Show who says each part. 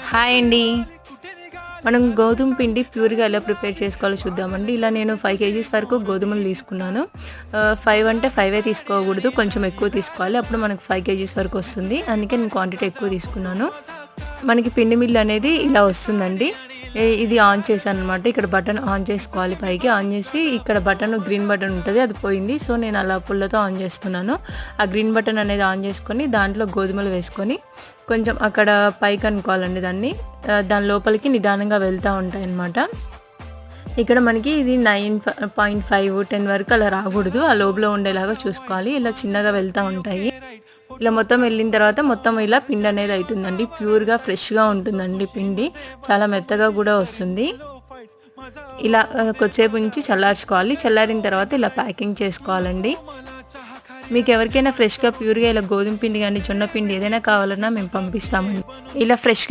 Speaker 1: Hi అండి. మనం గోధుమ పిండి ప్యూర్‌గా ఎలా ప్రిపేర్ చేసుకోవాలో చూద్దామండి. ఇలా నేను 5 కేజీస్ వరకు గోధుమలు తీసుకున్నాను. 5 అంటే 5 తీసుకోకూడదు. కొంచెం ఎక్కువ తీసుకోవాలి. అప్పుడు మనకు 5 కేజీస్ వరకు వస్తుంది. అందుకే నేను క్వాంటిటీ ఎక్కువ తీసుకున్నాను. మనకి పిండి మిల్ అనేది ఇలా వస్తుందండి. ఇది ఆన్ చేశాననమాట. ఇక్కడ బటన్ ఆన్ చేసుకోవాలి పైకి. ఆన్ చేసి ఇక్కడ బటన్ గ్రీన్ బటన్ ఉంటది. అది పోయింది. సో, నేను అలా పుల్లతో ఆన్ చేస్తున్నాను. ఆ గ్రీన్ బటన్ అనేది ఆన్ చేసుకొని దాంట్లో గోధుమలు వేసుకొని కొంచెం అక్కడ పైకి అనుకోవాలండి దాన్ని. దాని లోపలికి నిదానంగా వెళ్తూ ఉంటాయన్నమాట. ఇక్కడ మనకి ఇది 9.5, 10 వరకు అలా రాకూడదు. ఆ లోపల ఉండేలాగా చూసుకోవాలి. ఇలా చిన్నగా వెళ్తూ ఉంటాయి. ఇలా మొత్తం వెళ్ళిన తర్వాత మొత్తం ఇలా పిండి అనేది అవుతుందండి. ప్యూర్‌గా ఫ్రెష్‌గా ఉంటుందండి పిండి. చాలా మెత్తగా కూడా వస్తుంది. ఇలా కొద్దిసేపు ఉంచి చల్లార్చుకోవాలి. చల్లారిన తర్వాత ఇలా ప్యాకింగ్ చేసుకోవాలండి. మీకు ఎవరికైనా ఫ్రెష్‌గా ప్యూర్‌గా ఇలా గోధుమ పిండి గానీ, జొన్న పిండి ఏదైనా కావాలన్నా మేము పంపిస్తామండి. ఇలా ఫ్రెష్‌గా